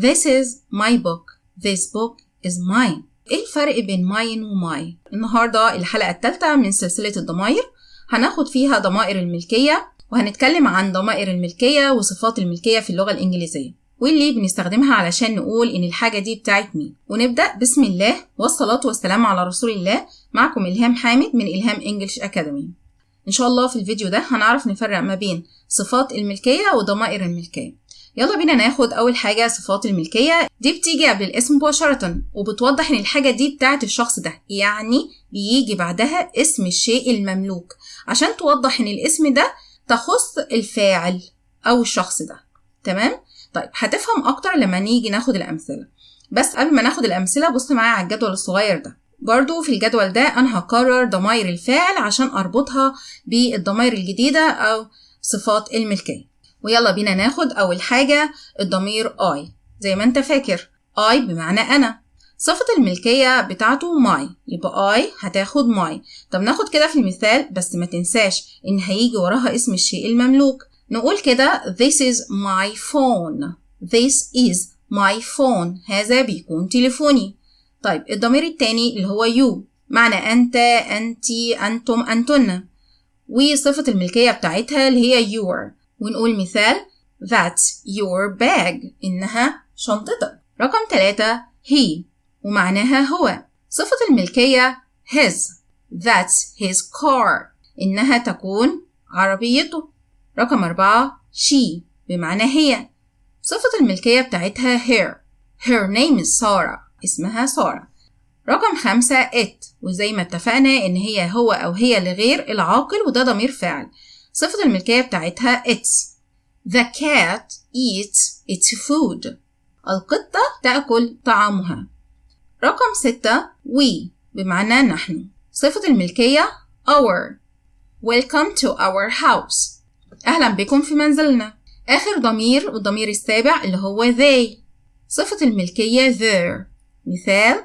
This is my book. This book is mine. ايه الفرق بين mine و my؟ النهاردة الحلقة الثالثة من سلسلة الضمائر، هناخد فيها ضمائر الملكية، وهنتكلم عن ضمائر الملكية وصفات الملكية في اللغة الإنجليزية، واللي بنستخدمها علشان نقول إن الحاجة دي بتاعت مين. ونبدأ بسم الله والصلاة والسلام على رسول الله. معكم إلهام حامد من إلهام إنجليش أكاديمي. إن شاء الله في الفيديو ده هنعرف نفرق ما بين صفات الملكية وضمائر الملكية. يلا بينا ناخد أول حاجة صفات الملكية. دي بتيجي قبل الاسم مباشرة وبتوضح إن الحاجة دي بتاعت الشخص ده، يعني بيجي بعدها اسم الشيء المملوك عشان توضح إن الاسم ده تخص الفاعل أو الشخص ده. تمام؟ طيب هتفهم أكتر لما نيجي ناخد الأمثلة، بس قبل ما ناخد الأمثلة بص معايا على الجدول الصغير ده. برضو في الجدول ده أنا هكرر ضمائر الفاعل عشان أربطها بالضمائر الجديدة أو صفات الملكية. ويلا بينا ناخد أول حاجة الضمير I. زي ما أنت فاكر I بمعنى أنا، صفة الملكية بتاعته my، يبقى I هتاخد my. طب ناخد كده في المثال، بس ما تنساش إن هيجي وراها اسم الشيء المملوك. نقول كده this is my phone. This is my phone. هذا بيكون تليفوني. طيب الضمير التاني اللي هو you، معنى أنت، أنتي، أنتم، أنتن، وصفة الملكية بتاعتها اللي هي your. ونقول مثال that's your bag، إنها شنطتك. رقم 3 he، ومعناها هو، صفة الملكية his. that's his car، إنها تكون عربيته. رقم 4 she، بمعنى هي، صفة الملكية بتاعتها her. her name is Sarah، اسمها سارة. رقم 5 it، وزي ما اتفقنا إن هي هو أو هي لغير العاقل، وده ضمير فاعل. صفة الملكية بتاعتها it's. The cat eats its food، القطة تأكل طعامها. رقم 6 we، بمعنى نحن، صفة الملكية our. Welcome to our house، أهلا بكم في منزلنا. آخر ضمير والضمير السابع اللي هو they، صفة الملكية their. مثال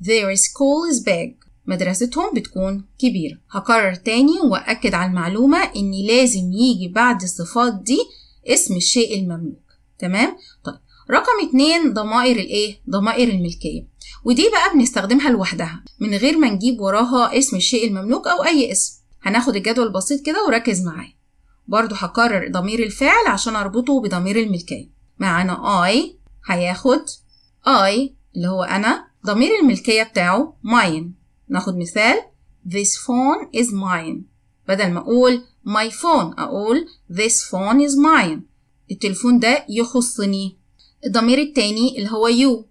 their school is big، مدرستهم بتكون كبيرة. هكرر تاني وأكد على المعلومة إن لازم يجي بعد الصفات دي اسم الشيء المملوك. تمام؟ طيب رقم 2 ضمائر الايه؟ ضمائر الملكية، ودي بقى بنستخدمها لوحدها من غير ما نجيب وراها اسم الشيء المملوك أو أي اسم. هناخد الجدول بسيط كده وركز معايا. برضو هكرر ضمير الفاعل عشان أربطه بضمير الملكية. معانا I هياخد I اللي هو أنا، ضمير الملكية بتاعه mine. ناخد مثال this phone is mine، بدل ما أقول my phone أقول this phone is mine، التليفون ده يخصني. الضمير التاني اللي هو you،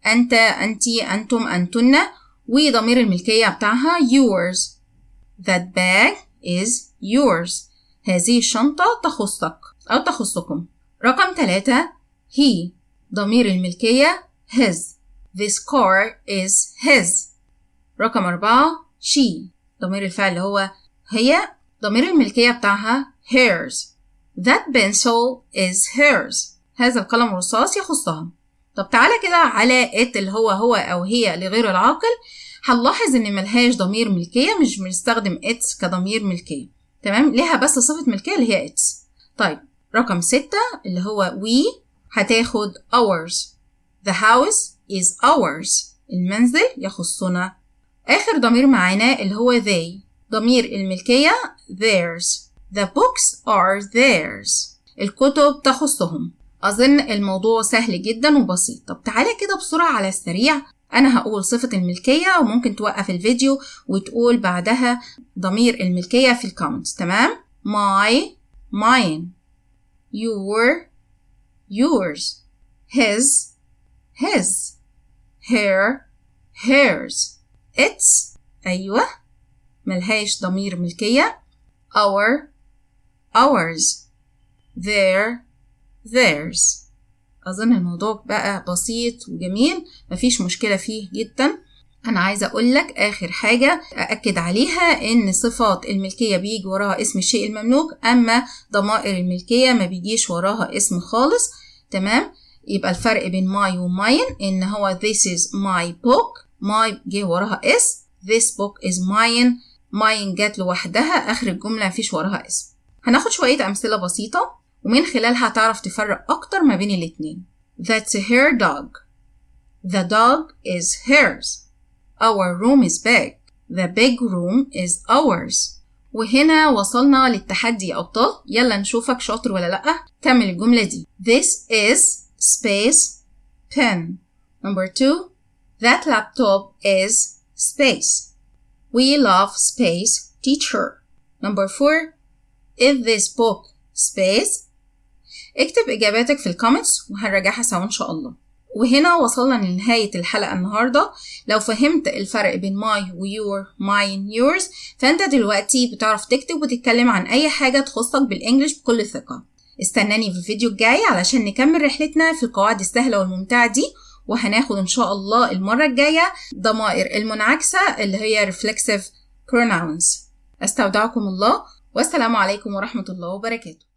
أنت، أنتي، أنتم، أنتن، وضمير الملكية بتاعها yours. that bag is yours، هذه الشنطة تخصك أو تخصكم. رقم 3 he، ضمير الملكية his. this car is his. رقم 4 she، ضمير الفعل اللي هو هي، ضمير الملكية بتاعها hers. that pencil is hers، هذا القلم الرصاص يخصها. طب تعالى كده على it اللي هو أو هي لغير العاقل، هنلاحظ إن ملهاش ضمير ملكية، مش بنستخدم it كضمير ملكية. تمام؟ ليها بس صفة ملكية اللي هي it. طيب رقم 6 اللي هو we هتاخد ours. the house is ours، المنزل يخصنا. آخر ضمير معانا اللي هو they، ضمير الملكية theirs. the books are theirs، الكتب تخصهم. أظن الموضوع سهل جدا وبسيط. طب تعالى كده بسرعة على السريع، أنا هقول صفة الملكية وممكن توقف الفيديو وتقول بعدها ضمير الملكية في الكومنتس. تمام؟ my mine، your yours، his his، her hers، it's أيوة ملهاش ضمير ملكية، our ours، their theirs. أظن الموضوع بقى بسيط وجميل، مفيش مشكلة فيه جدا. أنا عايزة أقولك آخر حاجة أأكد عليها إن صفات الملكية بيجي وراها اسم الشيء المملوك، أما ضمائر الملكية ما بيجيش وراها اسم خالص. تمام؟ يبقى الفرق بين my و mine إن هو this is my book، my جه وراها اسم، this book is mine، mine جات لوحدها آخر الجملة مفيش وراها اسم. هناخد شوية أمثلة بسيطة ومن خلالها هتعرف تفرق أكتر ما بين الاتنين. That's her dog. The dog is hers. Our room is big. The big room is ours. وهنا وصلنا للتحدي يا أبطال. يلا نشوفك شاطر ولا لأ. كمل الجملة دي. This is space pen. Number 2. That laptop is space. We love space teacher. Number 4. Is this book space? اكتب إجاباتك في الكومنتس وهنراجعها سوا إن شاء الله. وهنا وصلنا لنهاية الحلقة النهاردة. لو فهمت الفرق بين my و your, mine, yours، فأنت دلوقتي بتعرف تكتب وتتكلم عن أي حاجة تخصك بالإنجليش بكل ثقة. استناني في الفيديو الجاي علشان نكمل رحلتنا في القواعد السهلة والممتعة دي، وهناخد إن شاء الله المرة الجاية ضمائر المنعكسة اللي هي reflexive pronouns. أستودعكم الله والسلام عليكم ورحمة الله وبركاته.